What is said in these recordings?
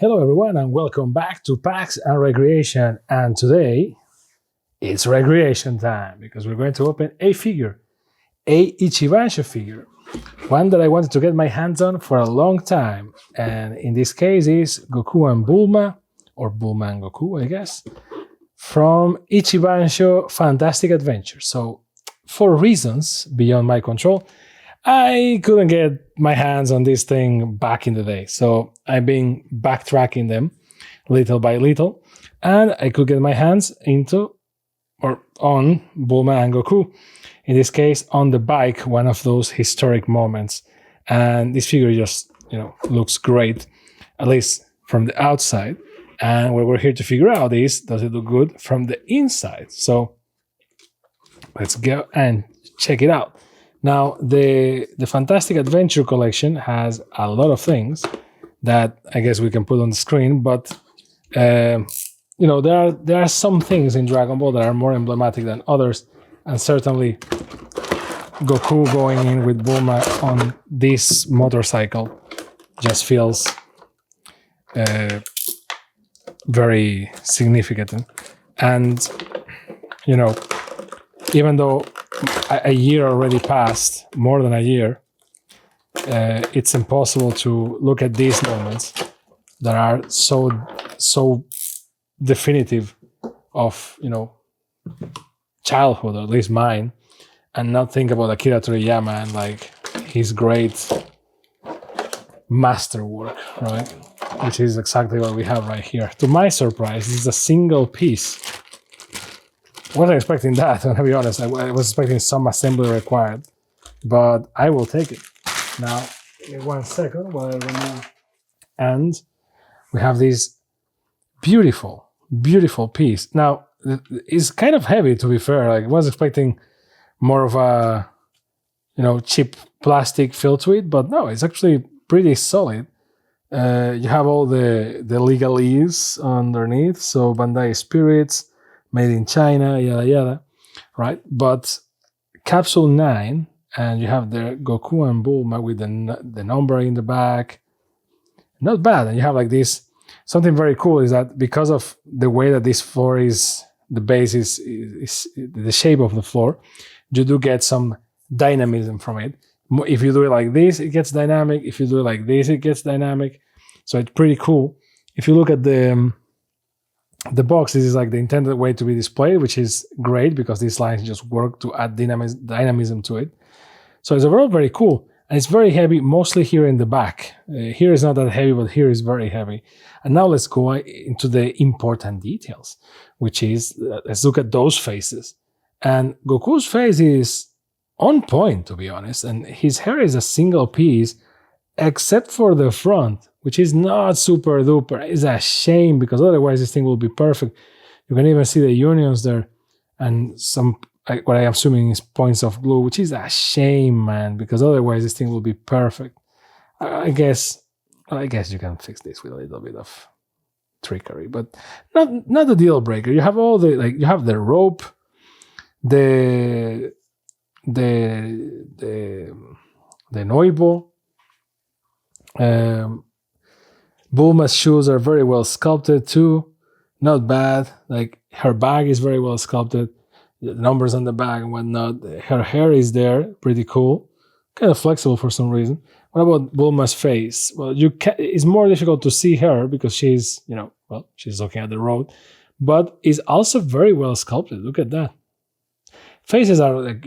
Hello everyone and welcome back to Packs and Recreation, and today it's recreation time because we're going to open a figure, a Ichibansho figure, one that I wanted to get my hands on for a long time, and in this case is Goku and Bulma, or Bulma and Goku I guess, from Ichibansho Fantastic Adventure. So for reasons beyond my control, I couldn't get my hands on this thing back in the day. So I've been backtracking them little by little, and I could get my hands into or on Bulma and Goku. In this case, on the bike, one of those historic moments. And this figure just, looks great, at least from the outside. And what we're here to figure out is, does it look good from the inside? So let's go and check it out. Now, the Fantastic Adventure collection has a lot of things that I guess we can put on the screen, but there are some things in Dragon Ball that are more emblematic than others, and certainly Goku going in with Bulma on this motorcycle just feels very significant. And even though a year already passed, more than a year, it's impossible to look at these moments that are so definitive of childhood, or at least mine, and not think about Akira Toriyama and like his great masterwork, right? Which is exactly what we have right here. To my surprise, this is a single piece. Wasn't expecting that, to be honest. I was expecting some assembly required, but I will take it. Now, in 1 second while I remove. And we have this beautiful, beautiful piece. Now, it's kind of heavy, to be fair. Like, I was expecting more of a, cheap plastic feel to it, but no, it's actually pretty solid. You have all the legalese underneath, so Bandai Spirits, made in China, yada yada, right? But Capsule 9, and you have the Goku and Bulma with the number in the back. Not bad. And you have like this, something very cool is that because of the way that this floor is, the base is the shape of the floor, you do get some dynamism from it. If you do it like this, it gets dynamic. If you do it like this, it gets dynamic. So it's pretty cool. If you look at the box, this is like the intended way to be displayed, which is great because these lines just work to add dynamism to it. So it's overall very cool, and it's very heavy, mostly here in the back. Here is not that heavy, but here is very heavy. And now let's go into the important details, which is, let's look at those faces. And Goku's face is on point, to be honest, and his hair is a single piece, except for the front, which is not super duper. It's a shame because otherwise this thing will be perfect. You can even see the unions there and some, what I am assuming is points of glue, which is a shame, man, because otherwise this thing will be perfect. I guess you can fix this with a little bit of trickery, but not a deal breaker. You have all the, you have the rope, the noibo. Bulma's shoes are very well sculpted too. Not bad. Like, her bag is very well sculpted. The numbers on the bag and whatnot. Her hair is there. Pretty cool. Kind of flexible for some reason. What about Bulma's face? Well, it's more difficult to see her because she's, she's looking at the road. But is also very well sculpted. Look at that. Faces are like,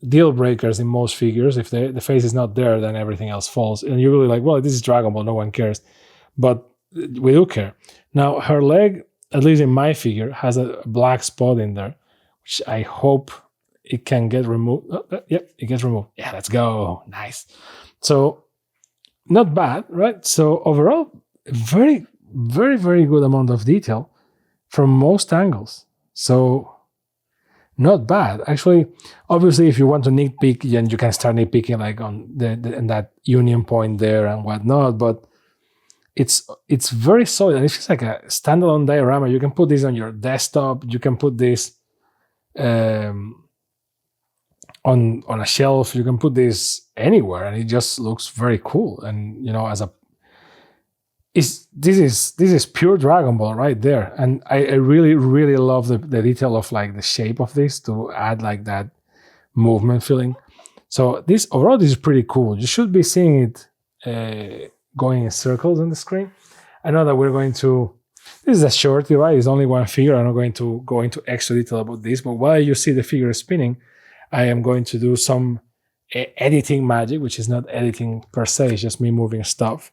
deal breakers in most figures. If the face is not there, then everything else falls. And you're really like, well, this is Dragon Ball, no one cares. But we do care. Now, her leg, at least in my figure, has a black spot in there, which I hope it can get removed. Yep, it gets removed. Yeah, let's go. Nice. So, not bad, right? So, overall, very, very, very good amount of detail from most angles. So, not bad. Actually, obviously, if you want to nitpick, then you can start nitpicking like on that union point there and whatnot, but it's very solid, and it's like a standalone diorama. You can put this on your desktop. You can put this on a shelf. You can put this anywhere, and it just looks very cool. And as a This is pure Dragon Ball right there, and I really really love the detail of like the shape of this to add like that movement feeling. So this overall, this is pretty cool. You should be seeing it going in circles on the screen. I know that we're going to. This is a shorty, right? It's only one figure. I'm not going to go into extra detail about this, but while you see the figure spinning, I am going to do some editing magic, which is not editing per se, it's just me moving stuff.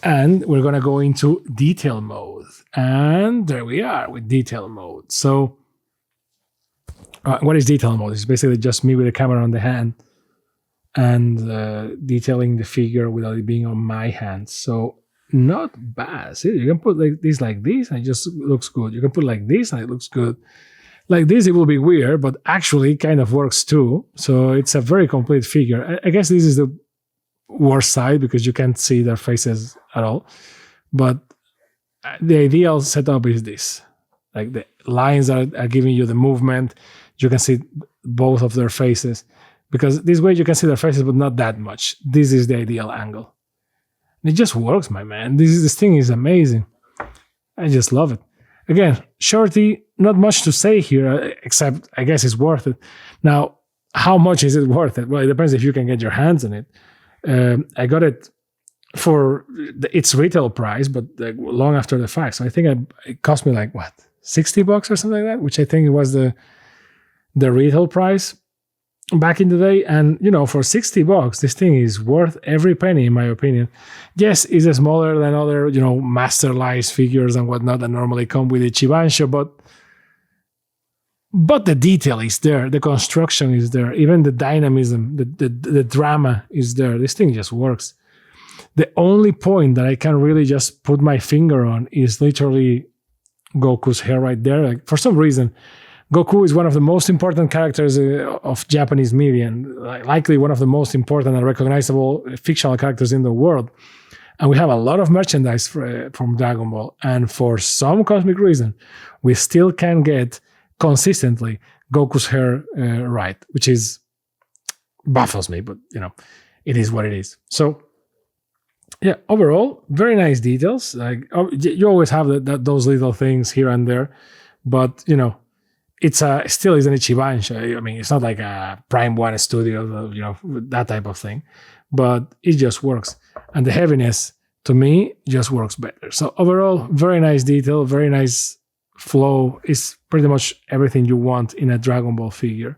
And we're going to go into detail mode. And there we are with detail mode. So what is detail mode? It's basically just me with the camera on the hand and detailing the figure without it being on my hand. So not bad. See, you can put like this, and it just looks good. You can put like this, and it looks good. Like this, it will be weird, but actually it kind of works too. So it's a very complete figure. I guess this is the worst side because you can't see their faces at all. But the ideal setup is this. Like the lines are giving you the movement. You can see both of their faces. Because this way you can see their faces, but not that much. This is the ideal angle. And it just works, my man. This thing is amazing. I just love it. Again, shorty, not much to say here, except I guess it's worth it. Now, how much is it worth it? Well, it depends if you can get your hands on it. I got it for its retail price, but like long after the fact. So I think it cost me like, what, $60 or something like that, which I think was the retail price back in the day. And, you know, for $60, this thing is worth every penny, in my opinion. Yes, it's smaller than other, you know, master-sized figures and whatnot that normally come with Ichibansho, but the detail is there, the construction is there, even the dynamism, the drama is there. This thing just works. The only point that I can really just put my finger on is literally Goku's hair right there. Like, for some reason, Goku is one of the most important characters of Japanese media, and likely one of the most important and recognizable fictional characters in the world. And we have a lot of merchandise from Dragon Ball. And for some cosmic reason, we still can get consistently Goku's hair right, which is baffles me, but you know, it is what it is. So yeah, overall, very nice details. Like you always have those little things here and there, but you know, it's still is an Ichibansho. I mean, it's not like a Prime One studio, you know, that type of thing, but it just works. And the heaviness, to me, just works better. So overall, very nice detail, very nice flow. Is pretty much everything you want in a Dragon Ball figure.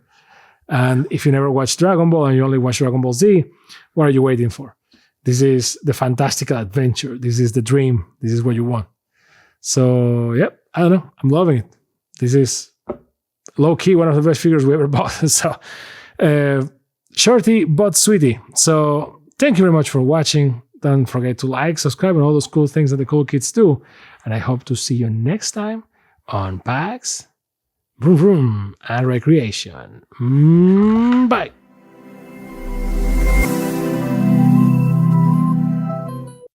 And if you never watched Dragon Ball and you only watch Dragon Ball Z, what are you waiting for? This is the fantastical adventure. This is the dream. This is what you want. So, yep, I don't know. I'm loving it. This is low-key one of the best figures we ever bought. So, shorty but sweetie. So, thank you very much for watching. Don't forget to like, subscribe, and all those cool things that the cool kids do. And I hope to see you next time on Packs, Vroom Vroom, and Recreation. Bye.